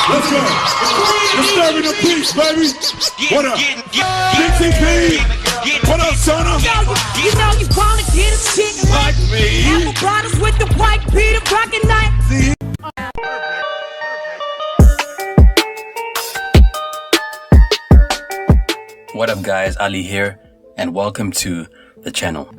Let's go. Disturbing the peace, baby. What up? DTP. What up, Shawnna? You know you wanna get a chick Like me. Apple bottles with the white Peter rockin' night. What up guys, Ali here and welcome to the channel.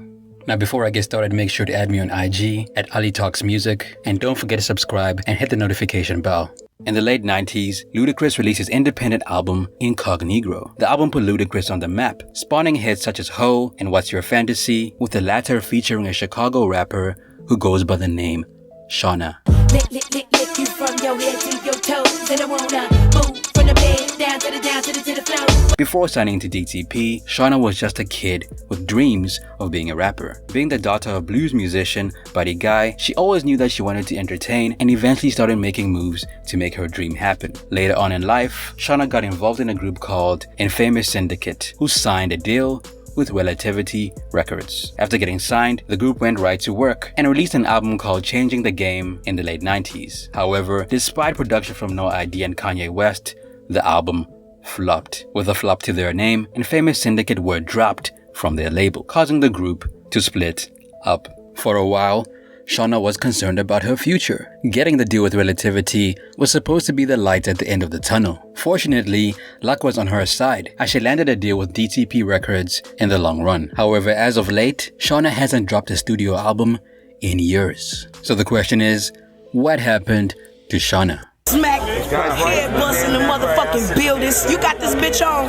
Now before I get started, make sure to add me on IG at Ali Talks Music and don't forget to subscribe and hit the notification bell. In the late 90s, Ludacris released his independent album Incognito. The album put Ludacris on the map, spawning hits such as Ho and What's Your Fantasy, with the latter featuring a Chicago rapper who goes by the name Shawnna. Lick you from your head to your toes, and I wanna move from the bed down to the floor. Before signing to DTP, Shawnna was just a kid with dreams of being a rapper. Being the daughter of blues musician Buddy Guy, she always knew that she wanted to entertain and eventually started making moves to make her dream happen. Later on in life, Shawnna got involved in a group called Infamous Syndicate, who signed a deal with Relativity Records. After getting signed, the group went right to work and released an album called Changing the Game in the late 90s. However, despite production from No ID and Kanye West, the album flopped. With a flop to their name, Infamous Syndicate were dropped from their label, causing the group to split up. For a while, Shawnna was concerned about her future. Getting the deal with Relativity was supposed to be the light at the end of the tunnel. Fortunately, luck was on her side as she landed a deal with DTP Records in the long run. However, as of late, Shawnna hasn't dropped a studio album in years. So the question is, what happened to Shawnna? Smack, head busting the motherfucking buildings. You got this bitch on.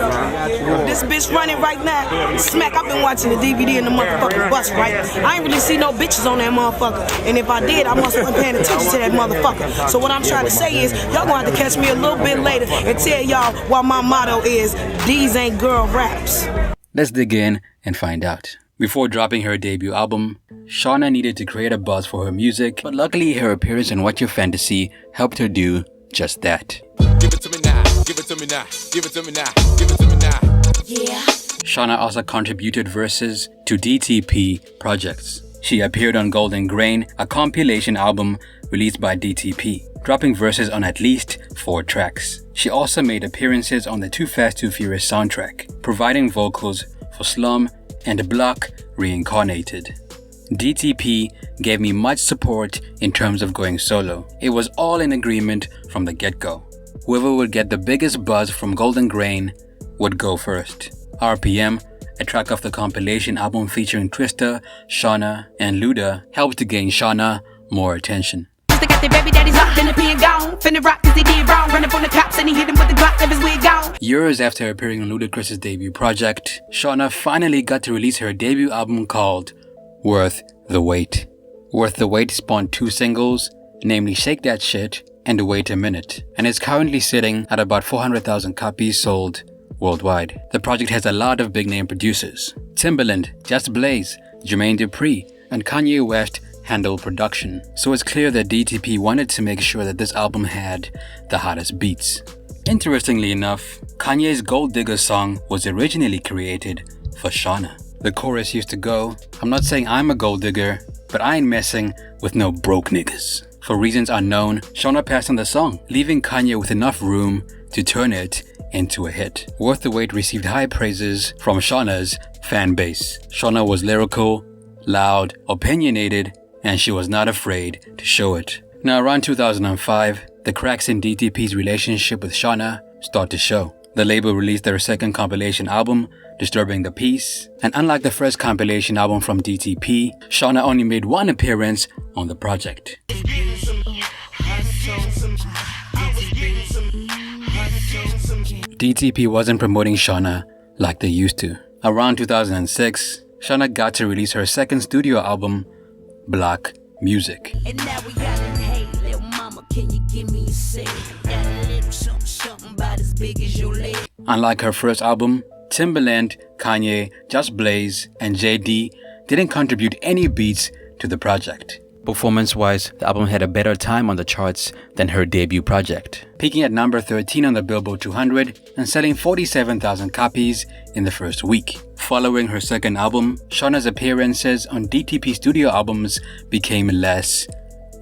This bitch running right now. Smack, I've been watching the DVD in the motherfucking bus, right? I ain't really see no bitches on that motherfucker. And if I did, I must have been paying attention to that motherfucker. So what I'm trying to say is, y'all gonna have to catch me a little bit later and tell y'all what my motto is. These ain't girl raps. Let's dig in and find out. Before dropping her debut album, Shawnna needed to create a buzz for her music, but luckily her appearance in What's Your Fantasy helped her do just that. Give it to me now, give it to me now, give it to me now, give it to me now. Yeah. Shawnna also contributed verses to DTP projects. She appeared on Golden Grain, a compilation album released by DTP, dropping verses on at least 4 tracks. She also made appearances on the Too Fast Too Furious soundtrack, providing vocals for Slum and Block Reincarnated. DTP gave me much support in terms of going solo. It was all in agreement from the get-go. Whoever would get the biggest buzz from Golden Grain would go first. RPM, a track of the compilation album featuring Twista, Shawnna, and Luda, helped to gain Shawnna more attention. Years after appearing on Ludacris' debut project, Shawnna finally got to release her debut album called Worth the Wait. Worth the Wait spawned 2 singles, namely Shake That Shit and Wait a Minute, and is currently sitting at about 400,000 copies sold worldwide. The project has a lot of big name producers. Timbaland, Just Blaze, Jermaine Dupri, and Kanye West handled production, so it's clear that DTP wanted to make sure that this album had the hottest beats. Interestingly enough, Kanye's Gold Digger song was originally created for Shawnna. The chorus used to go, "I'm not saying I'm a gold digger, but I ain't messing with no broke niggas." For reasons unknown, Shawnna passed on the song, leaving Kanye with enough room to turn it into a hit. Worth the Wait received high praises from Shawnna's fan base. Shawnna was lyrical, loud, opinionated, and she was not afraid to show it. Now around 2005, the cracks in DTP's relationship with Shawnna start to show. The label released their second compilation album, Disturbing the Peace, and unlike the first compilation album from DTP, Shawnna only made 1 appearance on the project. DTP wasn't promoting Shawnna like they used to. Around 2006, Shawnna got to release her second studio album, Black Music. And now we got an hey, little mama, can you give me a say? Got a little something about as big as your leg. Unlike her first album, Timbaland, Kanye, Just Blaze, and JD didn't contribute any beats to the project. Performance-wise, the album had a better time on the charts than her debut project, peaking at number 13 on the Billboard 200 and selling 47,000 copies in the first week. Following her second album, Shawnna's appearances on DTP studio albums became less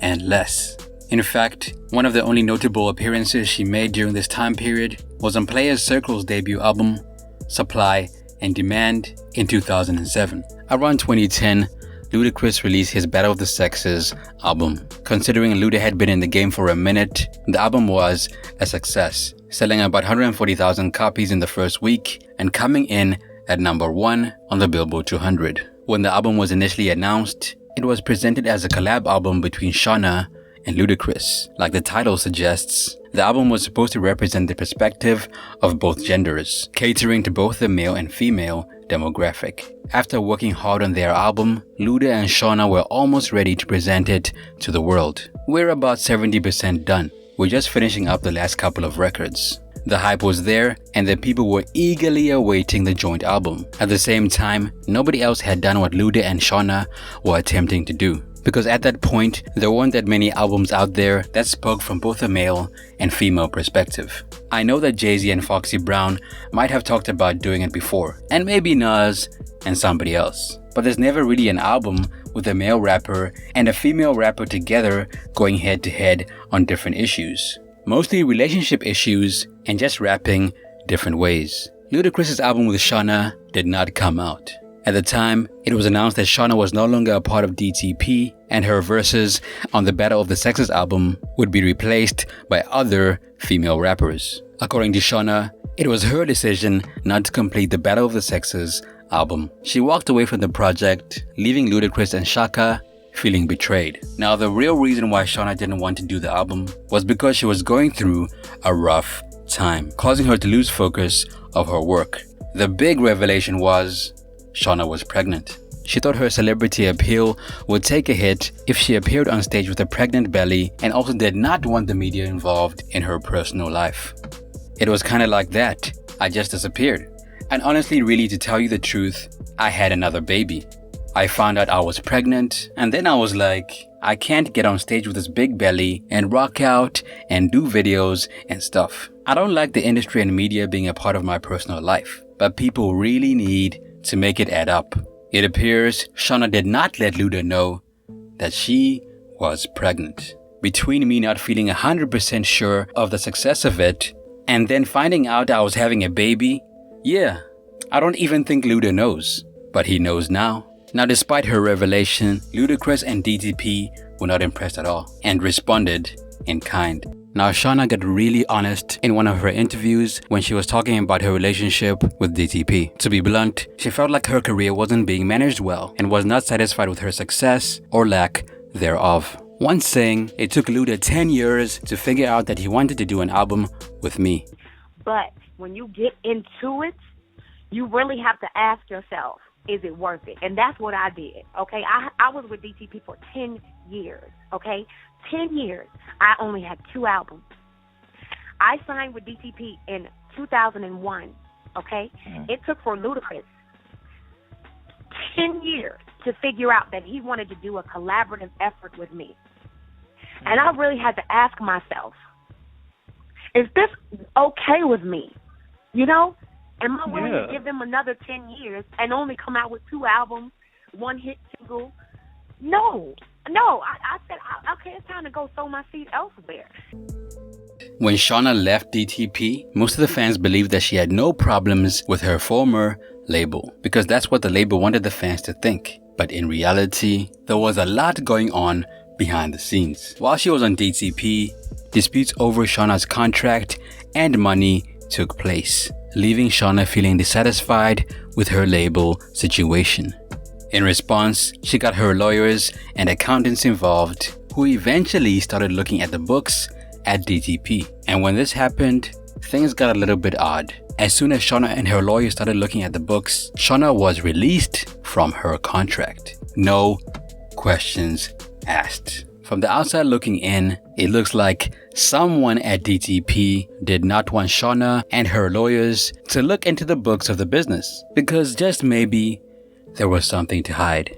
and less. In fact, one of the only notable appearances she made during this time period was on Playaz Circle's debut album, Supply and Demand, in 2007. Around 2010, Ludacris released his Battle of the Sexes album. Considering Luda had been in the game for a minute, the album was a success, selling about 140,000 copies in the first week and coming in at number 1 on the Billboard 200. When the album was initially announced, it was presented as a collab album between Shawnna and Ludacris. Like the title suggests, the album was supposed to represent the perspective of both genders, catering to both the male and female demographic. After working hard on their album, Luda and Shawnna were almost ready to present it to the world. We're about 70% done. We're just finishing up the last couple of records. The hype was there and the people were eagerly awaiting the joint album. At the same time, nobody else had done what Luda and Shawnna were attempting to do. Because at that point, there weren't that many albums out there that spoke from both a male and female perspective. I know that Jay-Z and Foxy Brown might have talked about doing it before, and maybe Nas and somebody else. But there's never really an album with a male rapper and a female rapper together going head to head on different issues. Mostly relationship issues and just rapping different ways. Ludacris' album with Shawnna did not come out. At the time, it was announced that Shawnna was no longer a part of DTP and her verses on the Battle of the Sexes album would be replaced by other female rappers. According to Shawnna, it was her decision not to complete the Battle of the Sexes album. She walked away from the project, leaving Ludacris and Shaka feeling betrayed. Now, the real reason why Shawnna didn't want to do the album was because she was going through a rough time, causing her to lose focus of her work. The big revelation was Shawnna was pregnant. She thought her celebrity appeal would take a hit if she appeared on stage with a pregnant belly, and also did not want the media involved in her personal life. It was kinda like that. I just disappeared. And honestly, really, to tell you the truth, I had another baby. I found out I was pregnant, and then I was like, I can't get on stage with this big belly and rock out and do videos and stuff. I don't like the industry and media being a part of my personal life, but people really need to make it add up. It appears Shawnna did not let Luda know that she was pregnant. Between me not feeling 100% sure of the success of it, and then finding out I was having a baby, yeah, I don't even think Luda knows, but he knows now. Now, despite her revelation, Ludacris and DTP were not impressed at all and responded in kind. Now, Shawnna got really honest in one of her interviews when she was talking about her relationship with DTP. To be blunt, she felt like her career wasn't being managed well and was not satisfied with her success or lack thereof. Once saying, it took Luda 10 years to figure out that he wanted to do an album with me. But when you get into it, you really have to ask yourself, is it worth it? And that's what I did, okay? I was with DTP for 10 years, okay? 10 years. I only had 2 albums. I signed with DTP in 2001, okay? It took for Ludacris 10 years to figure out that he wanted to do a collaborative effort with me. And I really had to ask myself, is this okay with me? You know? Am I willing to give them another 10 years and only come out with 2 albums, 1 hit single? No. I said, okay, it's time to go sow my seed elsewhere. When Shawnna left DTP, most of the fans believed that she had no problems with her former label, because that's what the label wanted the fans to think. But in reality, there was a lot going on behind the scenes. While she was on DTP, disputes over Shawnna's contract and money took place, leaving Shawnna feeling dissatisfied with her label situation. In response, she got her lawyers and accountants involved, who eventually started looking at the books at DTP. And when this happened, things got a little bit odd. As soon as Shawnna and her lawyers started looking at the books, Shawnna was released from her contract. No questions asked. From the outside looking in, it looks like someone at DTP did not want Shawnna and her lawyers to look into the books of the business, because just maybe there was something to hide.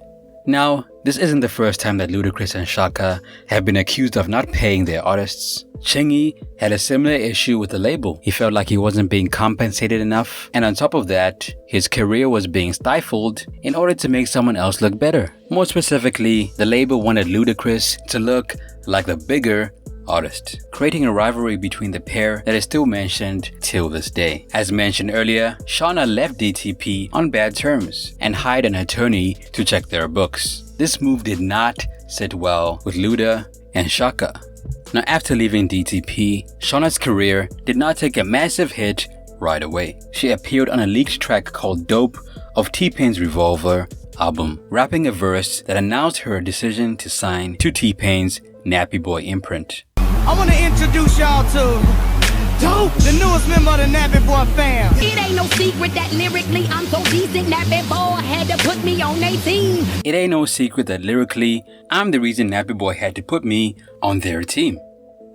Now, this isn't the first time that Ludacris and Shaka have been accused of not paying their artists. Chingy had a similar issue with the label. He felt like he wasn't being compensated enough, and on top of that, his career was being stifled in order to make someone else look better. More specifically, the label wanted Ludacris to look like the bigger artist, creating a rivalry between the pair that is still mentioned till this day. As mentioned earlier, Shawnna left DTP on bad terms and hired an attorney to check their books. This move did not sit well with Luda and Shaka. Now, after leaving DTP, Shawnna's career did not take a massive hit right away. She appeared on a leaked track called Dope of T-Pain's Revolver album, rapping a verse that announced her decision to sign to T-Pain's Nappy Boy imprint. I want to introduce y'all to Dope, the newest member of the Nappy Boy fam. It ain't no secret that lyrically I'm so decent. Nappy Boy had to put me on their team. It ain't no secret that lyrically, I'm the reason Nappy Boy had to put me on their team.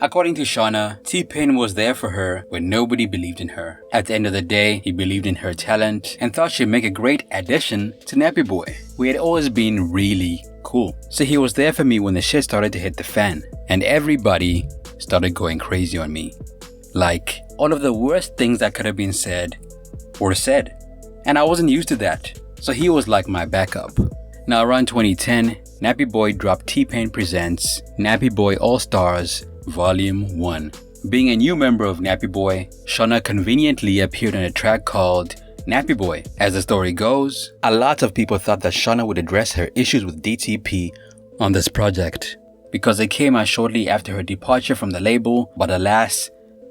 According to Shawnna, T-Pain was there for her when nobody believed in her. At the end of the day, he believed in her talent and thought she'd make a great addition to Nappy Boy. We had always been really cool. So he was there for me when the shit started to hit the fan. And everybody started going crazy on me. Like, all of the worst things that could have been said were said. And I wasn't used to that. So he was like my backup. Now around 2010, Nappy Boy dropped T-Pain Presents Nappy Boy All-Stars Volume 1. Being a new member of Nappy Boy, Shawnna conveniently appeared on a track called Nappy Boy. As the story goes, a lot of people thought that Shawnna would address her issues with DTP on this project, because they came out shortly after her departure from the label, but alas,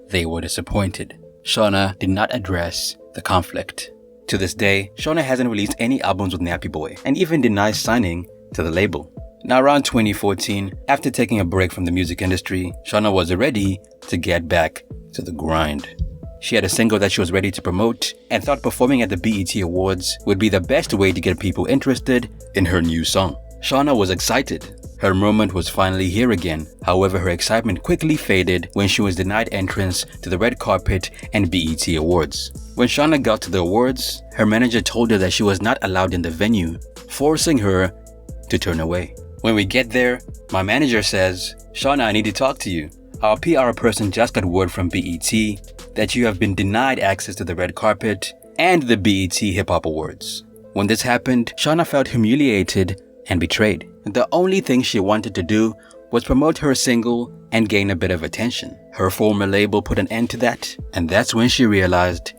they were disappointed. Shawnna did not address the conflict. To this day, Shawnna hasn't released any albums with Nappy Boy, and even denies signing to the label. Now around 2014, after taking a break from the music industry, Shawnna was ready to get back to the grind. She had a single that she was ready to promote and thought performing at the BET Awards would be the best way to get people interested in her new song. Shawnna was excited. Her moment was finally here again. However, her excitement quickly faded when she was denied entrance to the red carpet and BET Awards. When Shawnna got to the awards, her manager told her that she was not allowed in the venue, forcing her to turn away. When we get there, my manager says, "Shawnna, I need to talk to you. Our PR person just got word from BET that you have been denied access to the red carpet and the BET Hip Hop Awards." When this happened, Shawnna felt humiliated and betrayed. The only thing she wanted to do was promote her single and gain a bit of attention. Her former label put an end to that, and that's when she realized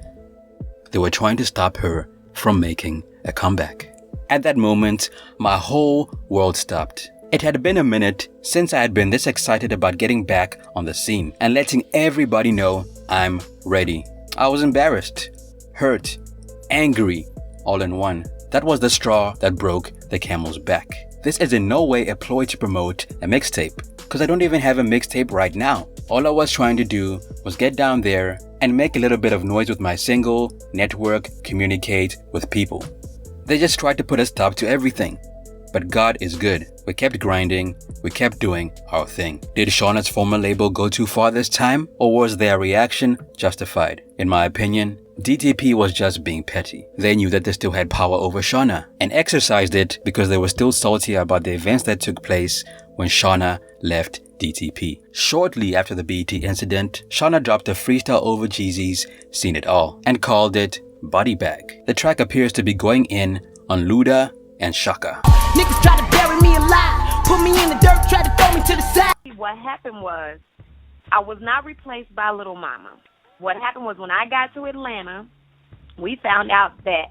they were trying to stop her from making a comeback. At that moment, my whole world stopped. It had been a minute since I had been this excited about getting back on the scene and letting everybody know I'm ready. I was embarrassed, hurt, angry, all in one. That was the straw that broke the camel's back. This is in no way a ploy to promote a mixtape, because I don't even have a mixtape right now. All I was trying to do was get down there and make a little bit of noise with my single, network, communicate with people. They just tried to put a stop to everything. But God is good. We kept grinding, we kept doing our thing. Did Shawnna's former label go too far this time, or was their reaction justified? In my opinion, DTP was just being petty. They knew that they still had power over Shawnna and exercised it because they were still salty about the events that took place when Shawnna left DTP. Shortly after the BET incident, Shawnna dropped a freestyle over Jeezy's Seen It All and called it Body Bag. The track appears to be going in on Luda and Shaka. Niggas try to bury me alive, put me in the dirt, try to throw me to the side. What happened was, I was not replaced by Little Mama. What happened was, when I got to Atlanta, we found out that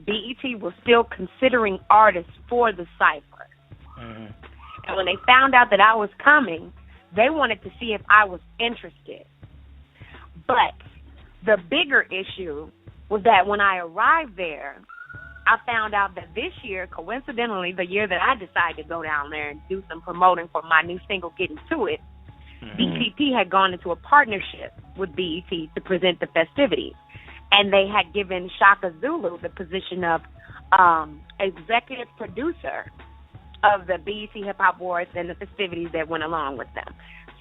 BET was still considering artists for the cypher. Mm-hmm. And when they found out that I was coming, they wanted to see if I was interested. But the bigger issue was that when I arrived there, I found out that this year, coincidentally, the year that I decided to go down there and do some promoting for my new single, Getting To It, DTP had gone into a partnership with BET to present the festivities. And they had given Shaka Zulu the position of executive producer of the BET Hip Hop Awards and the festivities that went along with them.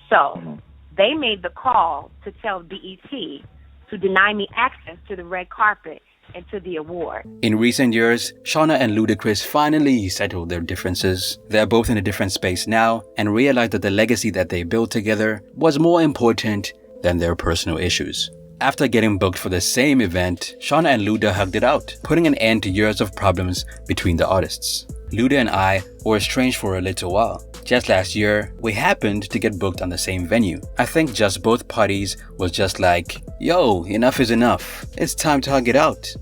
So they made the call to tell BET to deny me access to the red carpet into the award. In recent years, Shawnna and Ludacris finally settled their differences. They're both in a different space now and realized that the legacy that they built together was more important than their personal issues. After getting booked for the same event, Shawnna and Luda hugged it out, putting an end to years of problems between the artists. Luda and I were estranged for a little while. Just last year, we happened to get booked on the same venue. I think just both parties was just like, yo, enough is enough. It's time to hug it out.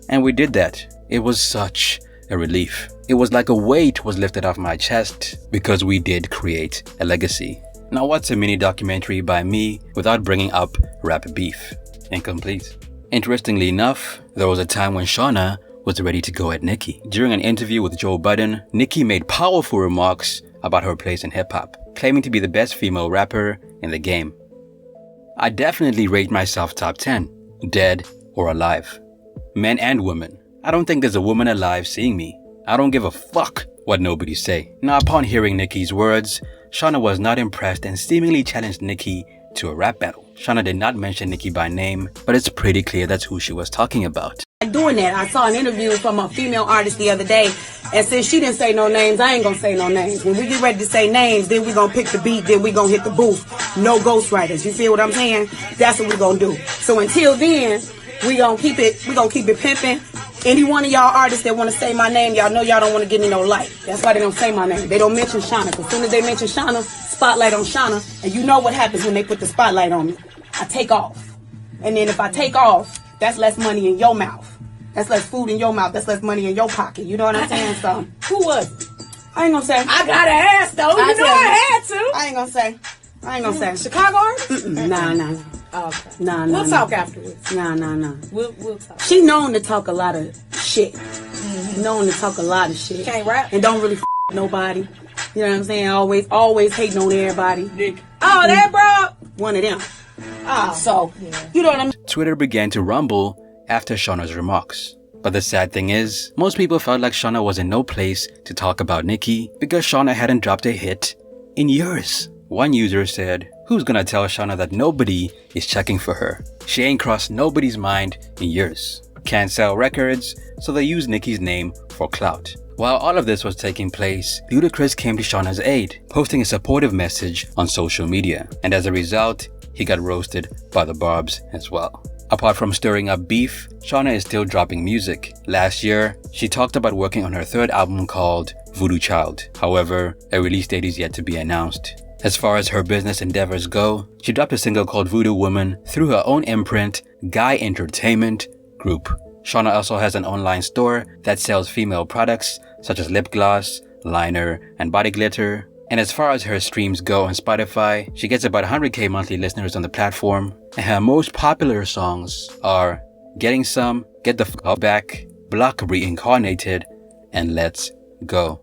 And we did that. It was such a relief. It was like a weight was lifted off my chest because we did create a legacy. Now what's a mini documentary by me without bringing up rap beef? Incomplete. Interestingly enough, there was a time when Shawnna was ready to go at Nicki. During an interview with Joe Budden, Nicki made powerful remarks about her place in hip-hop, claiming to be the best female rapper in the game. I definitely rate myself top 10, dead or alive. Men and women. I don't think there's a woman alive seeing me. I don't give a fuck what nobody say. Now upon hearing Nicki's words, Shawnna was not impressed and seemingly challenged Nicki to a rap battle. Shawnna did not mention Nicki by name, but it's pretty clear that's who she was talking about. Doing that, I saw an interview from a female artist the other day, and since she didn't say no names, I ain't gonna say no names. When we get ready to say names, then we gonna pick the beat, then we gonna hit the booth. No ghostwriters, you feel what I'm saying? That's what we gonna do. So until then, we gonna keep it pimping. Any one of y'all artists that want to say my name, y'all know y'all don't want to give me no light. That's why they don't say my name. They don't mention Shawnna. As soon as they mention Shawnna, spotlight on Shawnna, and you know what happens when they put the spotlight on me. I take off. And then if I take off, that's less money in your mouth. That's less food in your mouth. That's less money in your pocket. You know what I'm saying? So, who was it? I ain't gonna say. I gotta ask though. You know I had to. I ain't gonna say. Chicago artist? Nah. Okay. Nah. We'll talk afterwards. Nah. We'll talk. She known to talk a lot of shit. Known to talk a lot of shit. Can't rap. And don't really nobody. You know what I'm saying? Always hating on everybody. Oh, that bro. One of them. So, you know what I'm saying? Twitter began to rumble after Shawnna's remarks. But the sad thing is, most people felt like Shawnna was in no place to talk about Nicki because Shawnna hadn't dropped a hit in years. One user said, who's gonna tell Shawnna that nobody is checking for her? She ain't crossed nobody's mind in years. Can't sell records, so they use Nicki's name for clout. While all of this was taking place, Ludacris came to Shawnna's aid, posting a supportive message on social media. And as a result, he got roasted by the Barbs as well. Apart from stirring up beef, Shawnna is still dropping music. Last year, she talked about working on her third album called Voodoo Child. However, a release date is yet to be announced. As far as her business endeavors go, she dropped a single called Voodoo Woman through her own imprint, Guy Entertainment Group. Shawnna also has an online store that sells female products such as lip gloss, liner, and body glitter. And as far as her streams go on Spotify, she gets about 100k monthly listeners on the platform. And her most popular songs are Getting Some, Get the F*** Back, Block Reincarnated, and Let's Go.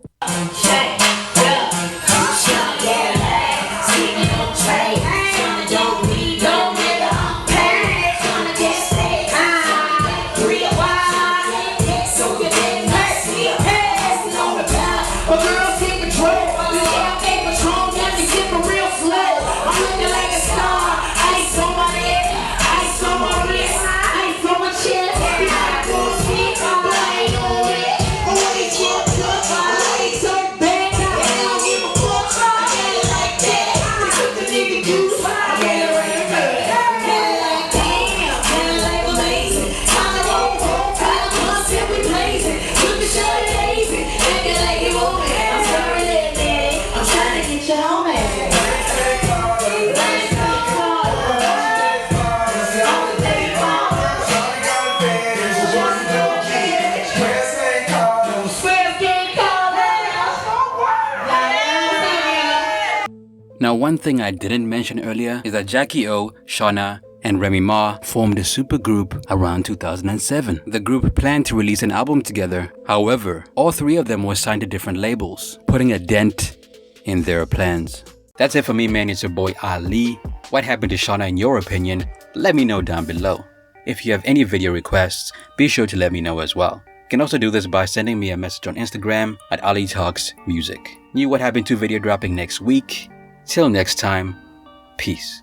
Now, one thing I didn't mention earlier is that Jackie O, Shawnna, and Remy Ma formed a supergroup around 2007. The group planned to release an album together. However, all three of them were signed to different labels, putting a dent in their plans. That's it for me, man. It's your boy Ali. What happened to Shawnna in your opinion? Let me know down below. If you have any video requests, be sure to let me know as well. You can also do this by sending me a message on Instagram at Ali Talks Music. New What Happened To video dropping next week. Till next time, peace.